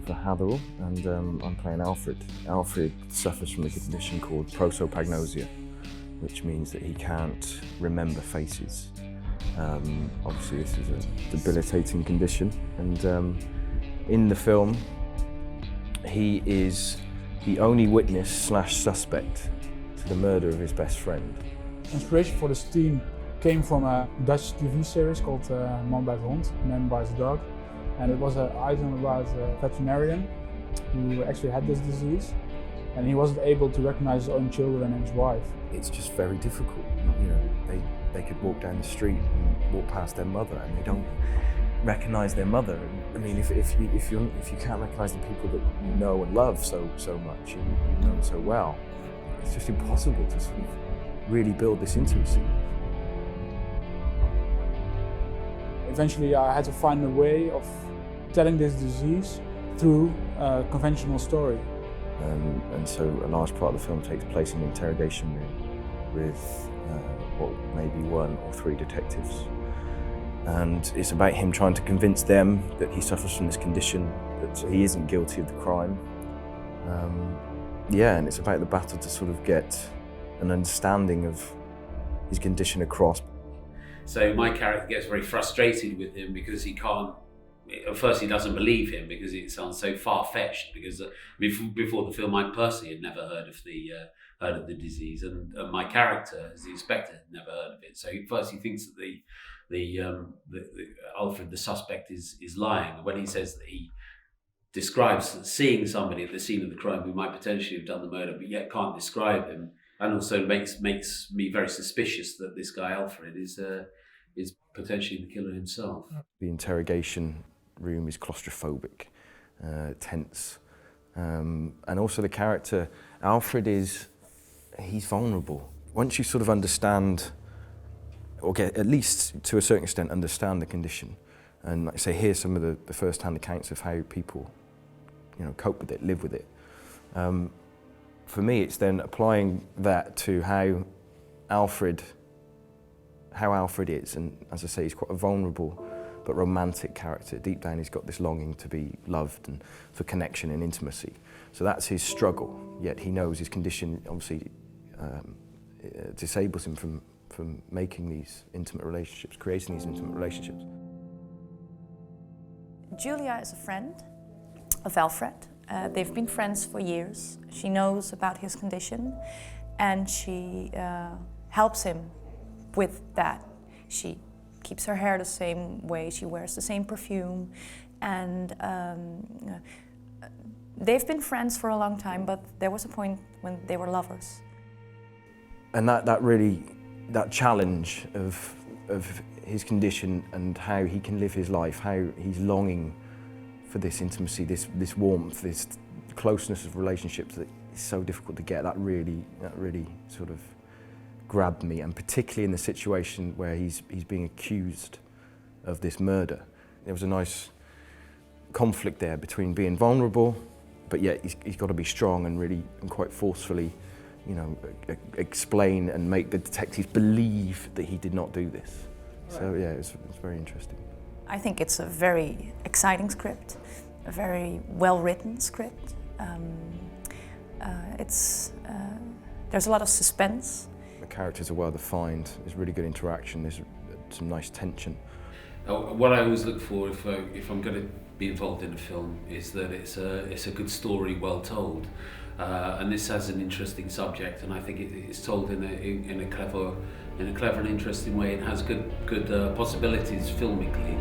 Christopher Hatherall, and I'm playing Alfred. Alfred suffers from a condition called Prosopagnosia, which means that he can't remember faces. Obviously this is a debilitating condition, and in the film he is the only witness slash suspect to the murder of his best friend. Inspiration for this theme came from a Dutch TV series called Man bij de Hond, Man Bites the Dog. And it was an item about a veterinarian who actually had this disease, and he wasn't able to recognize his own children and his wife. It's just very difficult. You know, they could walk down the street and walk past their mother and they don't recognize their mother. I mean, if you can't recognize the people that you know and love so much, and you know so well, it's just impossible to sort of really build this intimacy. Eventually I had to find a way of telling this disease through a conventional story. And so a large part of the film takes place in the interrogation room with maybe 1 or 3 detectives. And it's about him trying to convince them that he suffers from this condition, that he isn't guilty of the crime. Yeah, and it's about the battle to sort of get an understanding of his condition across. So my character gets very frustrated with him because he can't, at first he doesn't believe him because it sounds so far-fetched, because before the film I personally had never heard of the disease, and my character, as the inspector, had never heard of it. So first he thinks that the Alfred, the suspect, is lying. And when he says that he describes seeing somebody at the scene of the crime who might potentially have done the murder but yet can't describe him, and also makes me very suspicious that this guy Alfred is potentially the killer himself. The interrogation room is claustrophobic, tense, and also the character Alfred he's vulnerable. Once you sort of understand, or get at least to a certain extent understand the condition, and like I say, hear some of the first-hand accounts of how people, cope with it, live with it. For me, it's then applying that to how Alfred is, and as I say, he's quite a vulnerable but romantic character. Deep down, he's got this longing to be loved and for connection and intimacy. So that's his struggle, yet he knows his condition obviously disables him from making these intimate relationships, creating these intimate relationships. Julia is a friend of Alfred. They've been friends for years. She knows about his condition and she helps him with that. She keeps her hair the same way, she wears the same perfume, and they've been friends for a long time, but there was a point when they were lovers. And that challenge of his condition and how he can live his life, how he's longing for this intimacy, this warmth, this closeness of relationships that is so difficult to get, that really sort of grabbed me, and particularly in the situation where he's being accused of this murder. There was a nice conflict there between being vulnerable, but yet he's got to be strong and really and quite forcefully, explain and make the detectives believe that he did not do this. Right. So yeah, it's very interesting. I think it's a very exciting script, a very well-written script. There's a lot of suspense. The characters are well defined, there's really good interaction, there's some nice tension. What I always look for if I'm going to be involved in a film is that it's a good story, well told. And this has an interesting subject, and I think it's told in a clever and interesting way. It has good possibilities filmically.